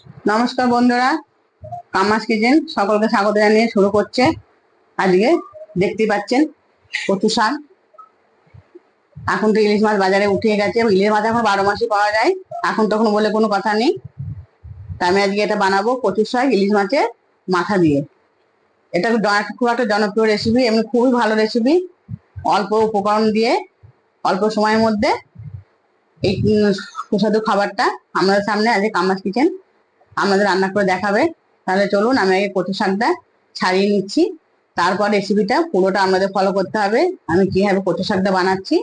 নমস্কার বন্ধুরা, কামাস কিচেন সকলকে স্বাগত জানিয়ে শুরু করছে। আজকে দেখতে পাচ্ছেন কচু শাক। এখন তো ইলিশ মাছ বাজারে উঠে গেছে, ইলিশ মাছ এখন 12 মাসই পাওয়া যায়, এখন তখন বলে কোনো কথা নেই। তা আমি আজকে এটা বানাবো কচু শাক ইলিশ মাছের মাথা দিয়ে। এটা খুব একটা জনপ্রিয় রেসিপি, এমনি খুবই ভালো রেসিপি। অল্প উপকরণ দিয়ে অল্প সময়ের মধ্যে এই সুস্বাদু খাবারটা আমাদের সামনে আজকে কামাস কিচেন আমাদের রান্না করে দেখাবে। তাহলে চলুন আমি আগে কচু শাকটা ছাড়িয়ে নিচ্ছি, তারপর রেসিপিটা পুরোটা আমাদের ফলো করতে হবে। আমি কিভাবে কচু শাকটা বানাচ্ছি।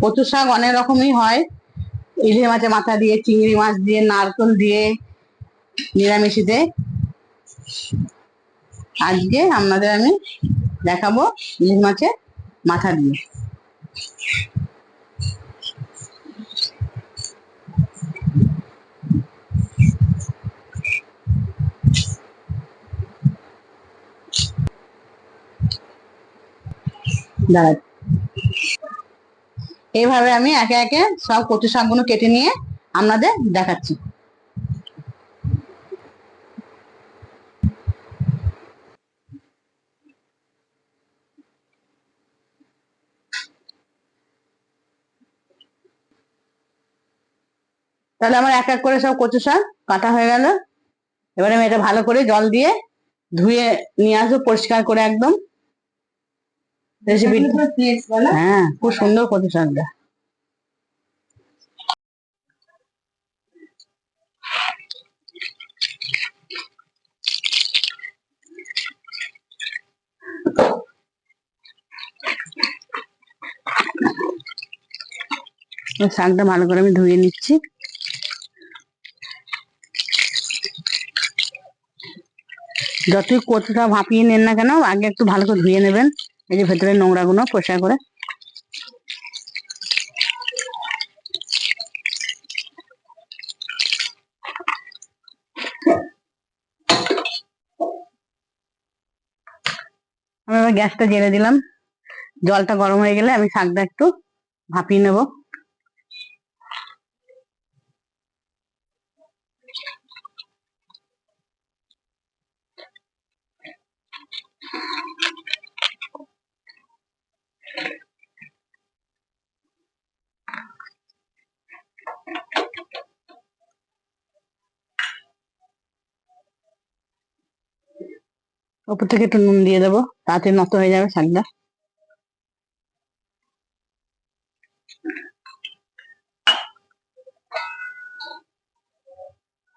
কচু শাক অনেক রকমই হয়, ইলিশ মাছের মাথা দিয়ে, চিংড়ি মাছ দিয়ে, নারকেল দিয়ে, নিরামিষিতে। আজকে আপনাদের আমি দেখাবো ইলিশ মাছের মাথা দিয়ে। দাঁড়া, এইভাবে আমি একে একে সব কচু শাকগুলো কেটে নিয়ে আপনাদের দেখাচ্ছি। তাহলে আমার এক এক করে সব কচু শাক কাটা হয়ে গেল। এবারে আমি এটা ভালো করে জল দিয়ে ধুয়ে নিয়ে আসবো পরিষ্কার করে একদম। রেসিপি, হ্যাঁ, খুব সুন্দর কচু শাকটা। শাকটা ভালো করে আমি ধুয়ে নিচ্ছি। যতই কচুটা ভাপিয়ে নেন না কেন, আগে একটু ভালো করে ধুয়ে নেবেন, এই যে ভেতরে নোংরা গুলো পরিষ্কার করে। আমি এবার গ্যাসটা জেলে দিলাম। জলটা গরম হয়ে গেলে আমি শাকটা একটু ভাপিয়ে নেব। ওপর থেকে একটু নুন দিয়ে দেবো, তাতে নত হয়ে যাবে শাকটা।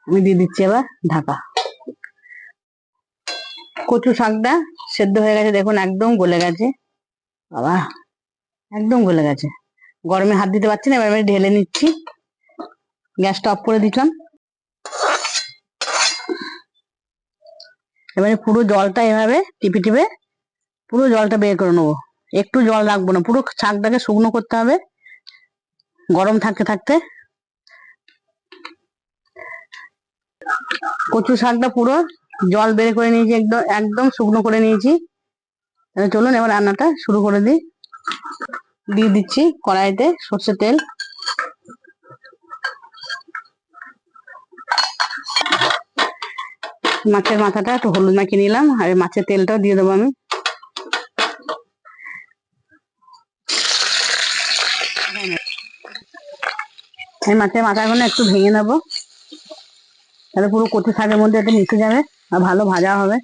আমি দিয়ে দিচ্ছি এবার ঢাকা। কচু শাকটা সেদ্ধ হয়ে গেছে, দেখুন একদম গলে গেছে। বাবা, একদম গলে গেছে। গরমে হাত দিতে পারছি না, এবার আমি ঢেলে নিচ্ছি। গ্যাসটা অফ করে দিলাম। এবারে পুরো জলটা এভাবে টিপে টিপে পুরো জলটা বের করে নেবো। একটু জল রাখবো না, পুরো শাকটাকে শুকনো করতে হবে গরম থাকতে থাকতে। কচু শাকটা পুরো জল বের করে নিয়েছি, একদম একদম শুকনো করে নিয়েছি। চলুন এবার রান্নাটা শুরু করে দিই। দিয়ে দিচ্ছি কড়াইতে সর্ষের তেল। মাছের মাথাটা একটু হলুদ মাখিয়ে নিলাম, আর মাছের তেলটাও দিয়ে দেবো আমি। এই মাছের মাথাগুলো একটু ভেঙে নেবো, তাহলে পুরো কচু শাকের মধ্যে এটা মিশে যাবে আর ভালো ভাজা হবে।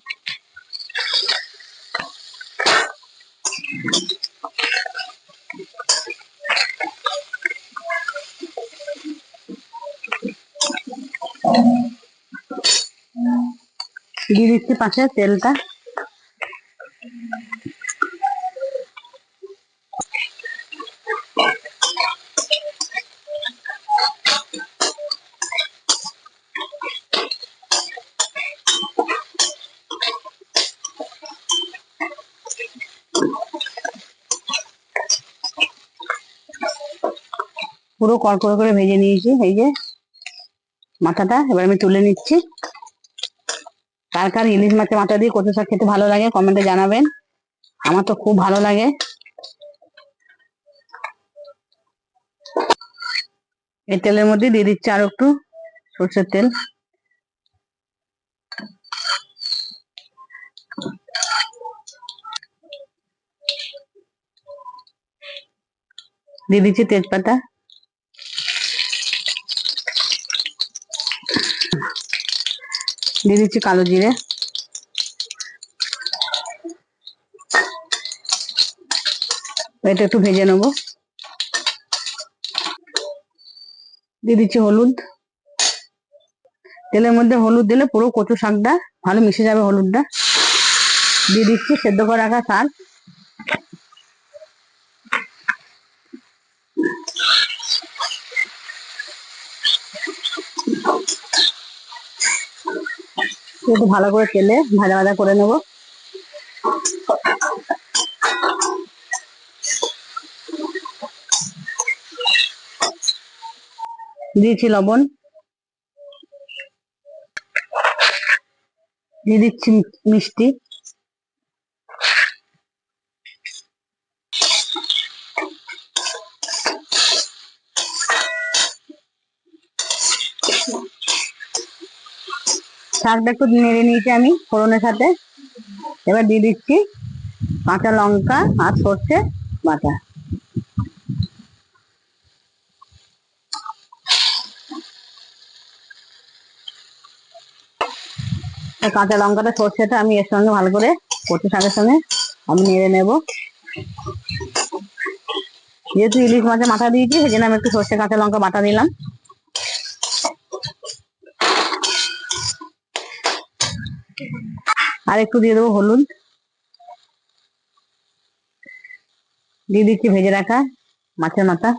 দিয়ে দিচ্ছি পাশে তেলটা। পুরো কড়কড়ে করে ভেজে নিয়েছি। এই যে মাথাটা এবার আমি তুলে নিচ্ছি। কার কার ইলিশ মাছের মাথা দিয়ে কচু শাক খেতে ভালো লাগে কমেন্টে জানাবেন। আমার তো খুব ভালো লাগে। এই তেলের মধ্যে দিয়ে দিচ্ছি আরো একটু সর্ষের তেল। দিয়ে দিচ্ছি তেজপাতা, দিয়ে দিচ্ছি কালো জিরে, এটা একটু ভেজে নেবো। দিয়ে দিচ্ছি হলুদ। তেলের মধ্যে হলুদ দিলে পুরো কচু শাকটা ভালো মিশে যাবে হলুদটা। দিয়ে দিচ্ছি সেদ্ধ করে রাখা শাক। একটু ভালো করে তেলে ভাজা ভাজা করে নেব। দিয়েছি লবণ, দিয়ে দিচ্ছি মিষ্টি, শাকটা একটু নেড়ে নিয়েছি আমি ফোড়নের সাথে। এবার দিয়ে দিচ্ছি কাঁচা লঙ্কা আর সর্ষে বাটা। কাঁচা লঙ্কাটা সর্ষেটা আমি এর সঙ্গে ভালো করে কচু শাকের সঙ্গে আমি নেড়ে নেব। যেহেতু ইলিশ মাছের মাথা দিয়েছি সেজন্য আমি একটু সর্ষে কাঁচা লঙ্কা বাটা দিলাম। আর একটু দিয়ে দেবো হলুদ। দিয়ে দিচ্ছি ভেজে রাখা মাছের মাথা।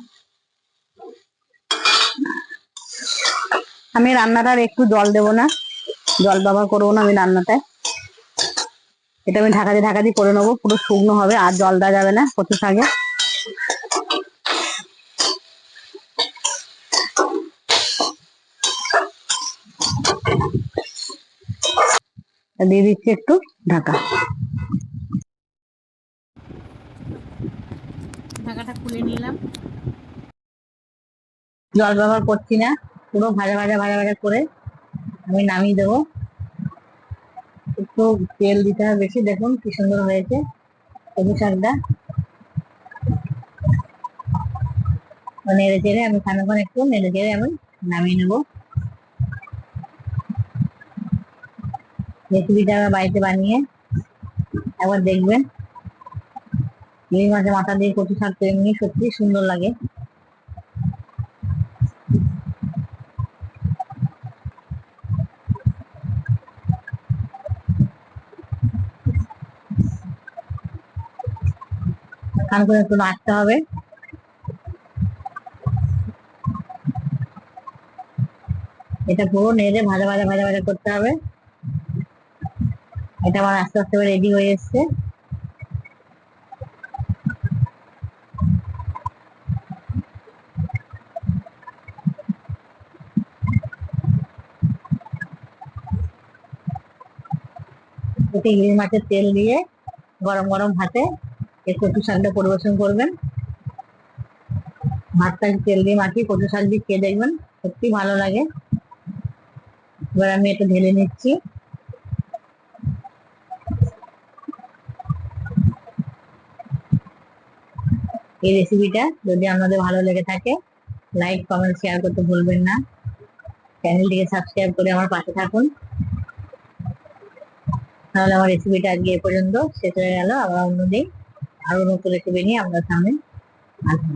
আমি রান্নাটা আর একটু জল দেবো না, জল ব্যবহার করবো না আমি রান্নাটায়। এটা আমি ঢাকা দিয়ে করে নেবো, পুরো শুকনো হবে আর জল দেওয়া যাবে না কচু শাকে। দিয়ে দিচ্ছি একটু ঢাকা। ঢাকাটা খুলে নিলাম। জল ব্যবহার করছি না, পুরো ভাজা ভাজা ভাজা ভাজা করে আমি নামিয়ে দেবো। একটু তেল দিতে হবে বেশি। দেখুন কি সুন্দর হয়েছে কচু শাকটা। নেড়ে চেড়ে আমি খানিকক্ষণ একটু নেড়ে চেড়ে আমি নামিয়ে নেবো। রেসিপিটা আমার বাড়িতে বানিয়ে একবার দেখবেন। ইলিশ মাছের মাথা দিয়ে কচু শাক তো এমনি সত্যি সুন্দর লাগে। খানিকক্ষণ একটু নাড়তে হবে। এটা পুরো নেড়ে ভাজা ভাজা ভাজা ভাজা করতে হবে। এটা আমার আস্তে আস্তে রেডি হয়ে এসছে। এতে ইলিশ মাছের তেল দিয়ে গরম গরম ভাতে এই কচু শাকটা পরিবেশন করবেন। ভাতটা তেল দিয়ে মাখিয়ে কচু শাক দিয়ে খেয়ে দেখবেন, সত্যি ভালো লাগে। এবার আমি এটা ঢেলে নিচ্ছি। এই রেসিপিটা যদি আপনাদের ভালো লেগে থাকে লাইক কমেন্ট শেয়ার করতে ভুলবেন না। চ্যানেলটিকে সাবস্ক্রাইব করে আমার পাশে থাকুন। তাহলে আমার রেসিপিটা আজকে এ পর্যন্ত শেষ হয়ে গেল। আবার অন্যদিন আরো নতুন রেসিপি নিয়ে আপনার সামনে আসবো।